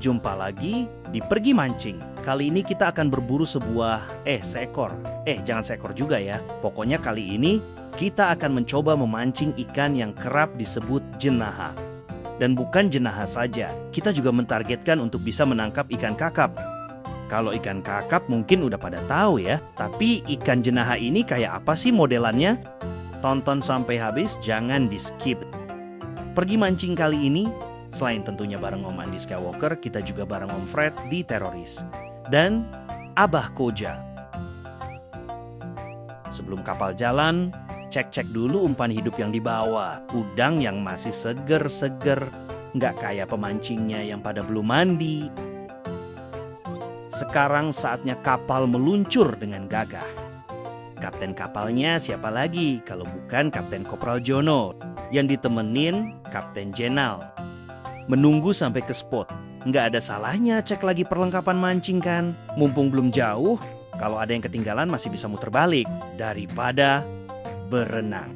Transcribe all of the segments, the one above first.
Jumpa lagi di Pergi Mancing. Kali ini kita akan berburu seekor. Jangan seekor juga ya. Pokoknya kali ini kita akan mencoba memancing ikan yang kerap disebut jenaha. Dan bukan jenaha saja, kita juga mentargetkan untuk bisa menangkap ikan kakap. Kalau ikan kakap mungkin udah pada tahu ya, tapi ikan jenaha ini kayak apa sih modelannya? Tonton sampai habis, jangan di-skip. Pergi mancing kali ini, selain tentunya bareng Om Andi Skywalker, kita juga bareng Om Fred di Teroris. Dan Abah Koja. Sebelum kapal jalan, cek-cek dulu umpan hidup yang dibawa. Udang yang masih seger-seger, nggak kayak pemancingnya yang pada belum mandi. Sekarang saatnya kapal meluncur dengan gagah. Kapten kapalnya siapa lagi kalau bukan Kapten Kopral Jono yang ditemenin Kapten Jenal. Menunggu sampai ke spot. Nggak ada salahnya cek lagi perlengkapan mancing kan. Mumpung belum jauh, kalau ada yang ketinggalan masih bisa muter balik daripada berenang.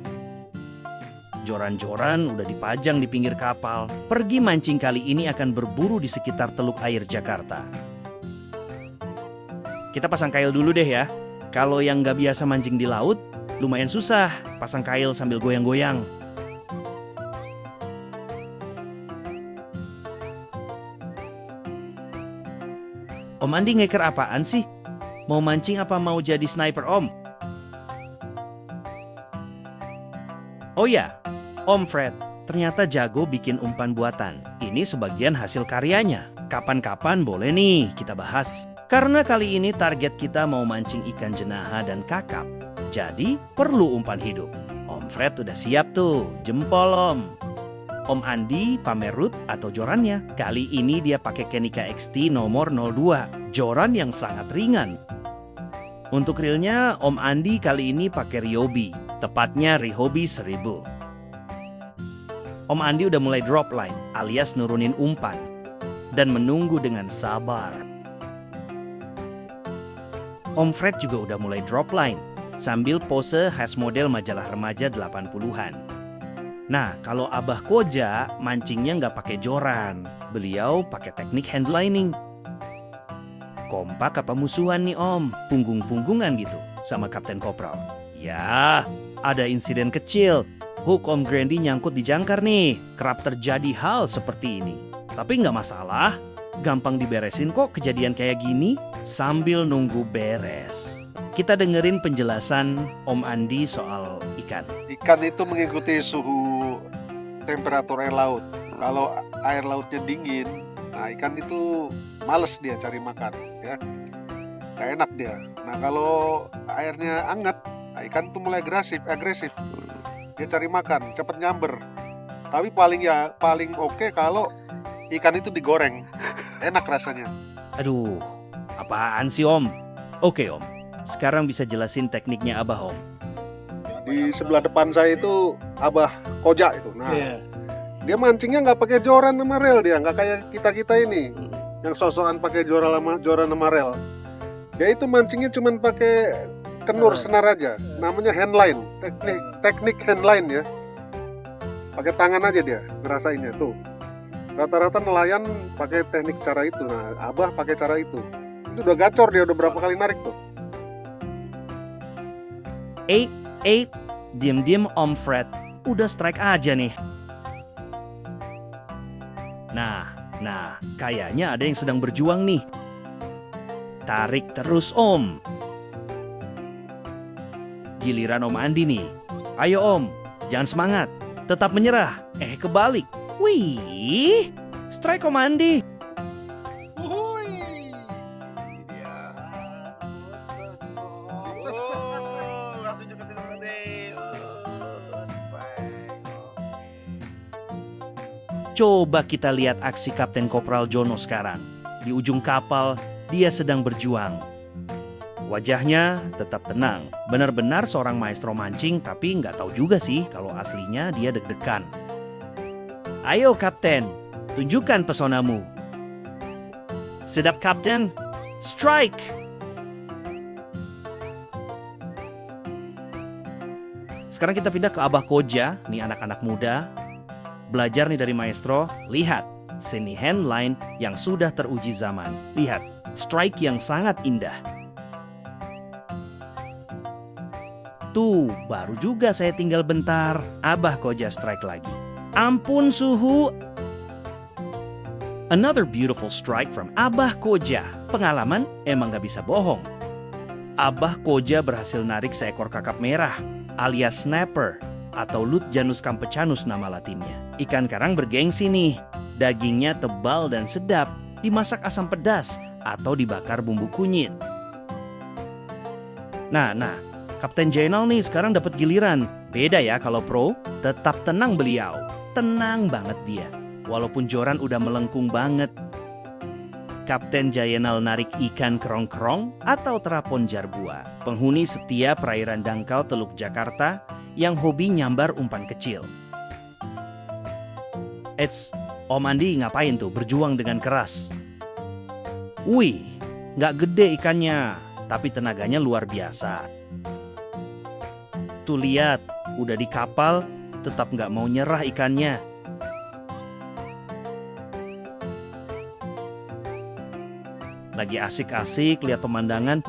Joran-joran udah dipajang di pinggir kapal. Pergi mancing kali ini akan berburu di sekitar Teluk Air Jakarta. Kita pasang kail dulu deh ya. Kalau yang nggak biasa mancing di laut, lumayan susah pasang kail sambil goyang-goyang. Om Andi ngeker apaan sih? Mau mancing apa mau jadi sniper Om? Oh ya, Om Fred ternyata jago bikin umpan buatan. Ini sebagian hasil karyanya. Kapan-kapan boleh nih kita bahas. Karena kali ini target kita mau mancing ikan jenaha dan kakap. Jadi perlu umpan hidup. Om Fred udah siap tuh, jempol Om. Om Andi pamer rut atau jorannya. Kali ini dia pakai Kenika XT nomor 02, joran yang sangat ringan. Untuk reelnya Om Andi kali ini pakai Ryobi, tepatnya Ryobi 1000. Om Andi udah mulai drop line alias nurunin umpan dan menunggu dengan sabar. Om Fred juga udah mulai drop line sambil pose khas model majalah remaja 80-an. Nah, kalau Abah Koja mancingnya nggak pakai joran. Beliau pakai teknik handlining. Kompak apa musuhan nih Om? Punggung-punggungan gitu sama Kapten Kopral. Ya, ada insiden kecil. Hook Om Grandy nyangkut di jangkar nih. Kerap terjadi hal seperti ini. Tapi nggak masalah. Gampang diberesin kok kejadian kayak gini sambil nunggu beres. Kita dengerin penjelasan Om Andi soal ikan. Ikan itu mengikuti suhu temperatur air laut. Kalau air lautnya dingin, nah ikan itu males dia cari makan, ya. Gak enak dia. Nah kalau airnya hangat, nah ikan itu mulai agresif. Dia cari makan, cepet nyamber. Tapi paling oke kalau ikan itu digoreng. Enak rasanya. Aduh, apaan sih Om? Oke Om, sekarang bisa jelasin tekniknya Abah Om. Di sebelah depan saya itu Abah Koja itu. Nah, dia mancingnya nggak pakai joran sama rel, dia nggak kayak kita ini yang sosokan pakai joran sama rel. Dia itu mancingnya cuma pakai kenur senar aja. Namanya handline, teknik handline ya. Pakai tangan aja dia ngerasainnya tuh. Rata-rata nelayan pakai teknik cara itu. Nah, Abah pakai cara itu. Itu udah gacor dia, udah berapa kali narik tuh. Diem-diem Om Fred, udah strike aja nih. Nah, kayaknya ada yang sedang berjuang nih. Tarik terus Om. Giliran Om Andi nih. Ayo Om, jangan semangat, tetap menyerah. Kebalik. Wih, strike Om Andi. Coba kita lihat aksi Kapten Kopral Jono sekarang. Di ujung kapal, dia sedang berjuang. Wajahnya tetap tenang. Benar-benar seorang maestro mancing, tapi nggak tahu juga sih kalau aslinya dia deg-degan. Ayo Kapten, tunjukkan pesonamu. Sedap Kapten, strike! Sekarang kita pindah ke Abah Koja, nih anak-anak muda. Belajar nih dari maestro, lihat, seni handline yang sudah teruji zaman. Lihat, strike yang sangat indah. Tuh, baru juga saya tinggal bentar. Abah Koja strike lagi. Ampun suhu. Another beautiful strike from Abah Koja. Pengalaman emang gak bisa bohong. Abah Koja berhasil narik seekor kakap merah alias snapper atau Lutjanus campecanus nama latinnya. Ikan karang bergengsi nih. Dagingnya tebal dan sedap, dimasak asam pedas atau dibakar bumbu kunyit. Nah, Kapten Jainal nih sekarang dapat giliran. Beda ya kalau pro, tetap tenang beliau. Tenang banget dia. Walaupun joran udah melengkung banget. Kapten Jainal narik ikan kerong-kerong atau terapon jarbua. Penghuni setia perairan dangkal Teluk Jakarta yang hobi nyambar umpan kecil. Eits, Om Andi ngapain tuh berjuang dengan keras? Wih, nggak gede ikannya, tapi tenaganya luar biasa. Tuh lihat, udah di kapal, tetap nggak mau nyerah ikannya. Lagi asik-asik lihat pemandangan,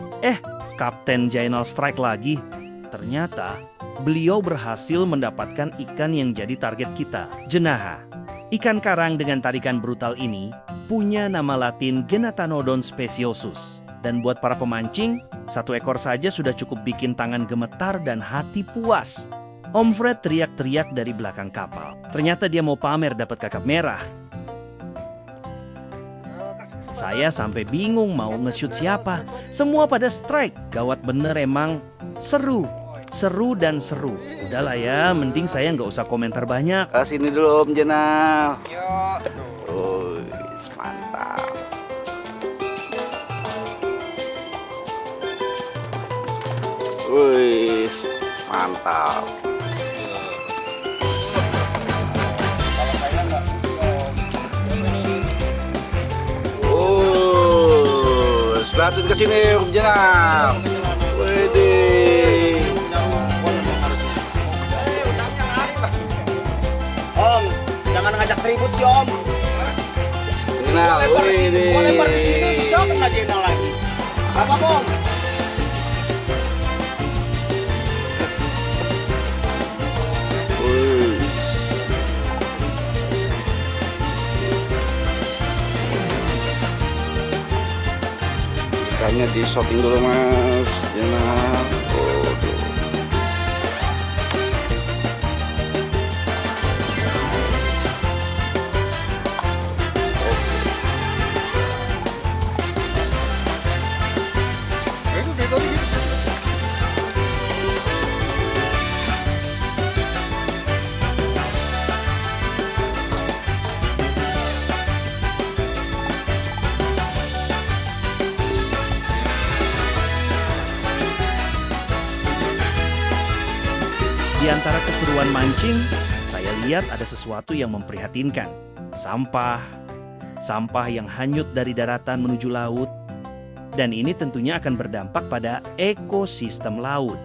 Kapten Jainal strike lagi. Ternyata beliau berhasil mendapatkan ikan yang jadi target kita, jenaha. Ikan karang dengan tarikan brutal ini punya nama latin Genatanodon speciosus. Dan buat para pemancing, satu ekor saja sudah cukup bikin tangan gemetar dan hati puas. Om Fred teriak-teriak dari belakang kapal. Ternyata dia mau pamer dapat kakap merah. Saya sampai bingung mau nge-shoot siapa. Semua pada strike. Gawat bener emang. Seru dan seru. Udahlah ya, mending saya nggak usah komentar banyak. Sini dulu Om Jenal. Mantap. Mantap. Selatin ke sini Om Jenal. Widih. Om, jangan ngajak ribut sih Om. Jenal, widih. Gua lempar di sini bisa kena Jenal lagi. Apa Om? Ikannya di shooting dulu Mas Jenal. Di antara keseruan mancing, saya lihat ada sesuatu yang memprihatinkan. Sampah yang hanyut dari daratan menuju laut. Dan ini tentunya akan berdampak pada ekosistem laut.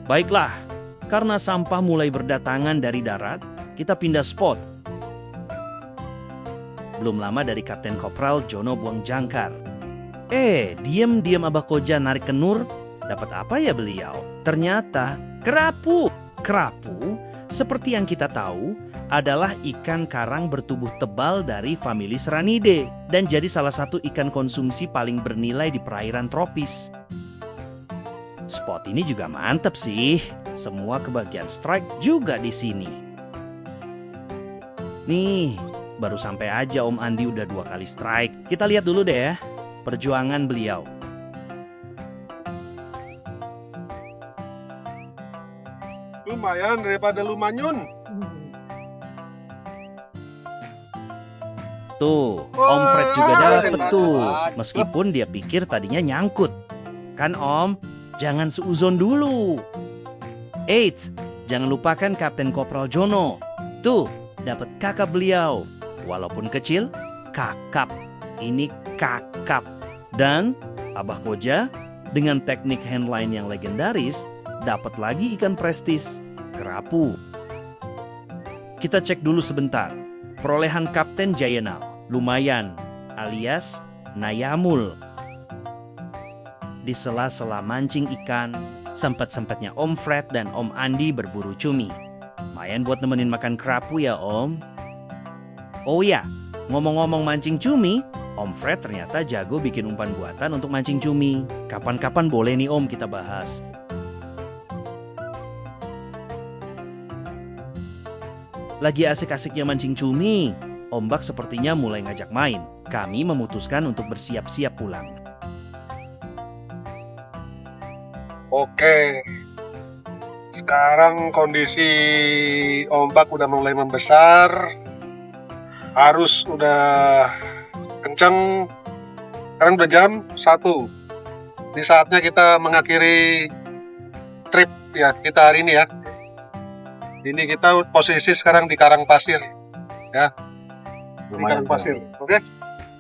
Baiklah, karena sampah mulai berdatangan dari darat, kita pindah spot. Belum lama dari Kapten Kopral Jono buang jangkar. Diam-diam Abah Koja narik kenur. Dapat apa ya beliau? Ternyata kerapu. Kerapu, seperti yang kita tahu, adalah ikan karang bertubuh tebal dari famili Serranidae dan jadi salah satu ikan konsumsi paling bernilai di perairan tropis. Spot ini juga mantep sih. Semua kebagian strike juga di sini. Nih, baru sampai aja Om Andi udah 2 kali strike. Kita lihat dulu deh ya, perjuangan beliau. Lumayan daripada lu manyun. Tuh, Om Fred juga dapet tuh. Meskipun dia pikir tadinya nyangkut. Kan Om, jangan seuzon dulu. Eits, jangan lupakan Kapten Kopral Jono. Tuh, dapat kakap beliau. Walaupun kecil, kakap. Ini kakap. Dan Abah Koja dengan teknik handline yang legendaris dapat lagi ikan prestis, kerapu. Kita cek dulu sebentar. Perolehan Kapten Jayenal lumayan, alias Nayamul. Di sela-sela mancing ikan, sempet-sempetnya Om Fred dan Om Andi berburu cumi. Lumayan buat nemenin makan kerapu ya Om. Oh ya, ngomong-ngomong mancing cumi, Om Fred ternyata jago bikin umpan buatan untuk mancing cumi. Kapan-kapan boleh nih Om kita bahas. Lagi asik-asiknya mancing cumi, ombak sepertinya mulai ngajak main. Kami memutuskan untuk bersiap-siap pulang. Oke, sekarang kondisi ombak udah mulai membesar, arus udah kenceng. Sekarang udah jam 1. Ini saatnya kita mengakhiri trip ya kita hari ini ya. Ini kita posisi sekarang di Karang Pasir ya. Di Karang Pasir, oke?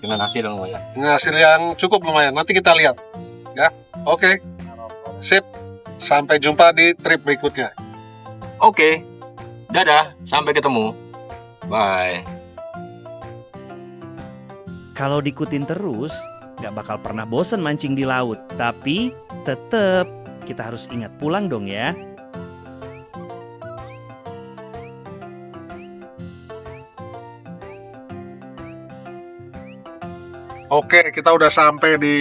Dengan hasil yang lumayan. Dengan hasil yang cukup lumayan. Nanti kita lihat ya. Oke. Sip. Sampai jumpa di trip berikutnya. Oke. Dadah, sampai ketemu. Bye. Kalau diikutin terus, nggak bakal pernah bosan mancing di laut. Tapi tetep kita harus ingat pulang dong ya. Oke, kita udah sampai di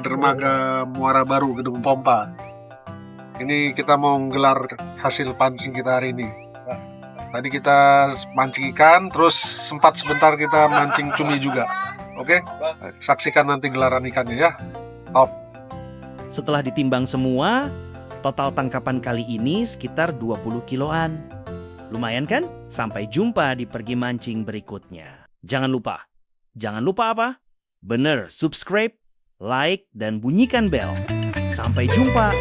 dermaga Muara Baru, Gedung Pompa. Ini kita mau menggelar hasil pancing kita hari ini. Tadi kita mancing ikan, terus sempat sebentar kita mancing cumi juga. Oke, saksikan nanti gelaran ikannya ya. Top. Setelah ditimbang semua, total tangkapan kali ini sekitar 20 kiloan. Lumayan kan? Sampai jumpa di pergi mancing berikutnya. Jangan lupa apa? Bener, subscribe, like, dan bunyikan bel. Sampai jumpa.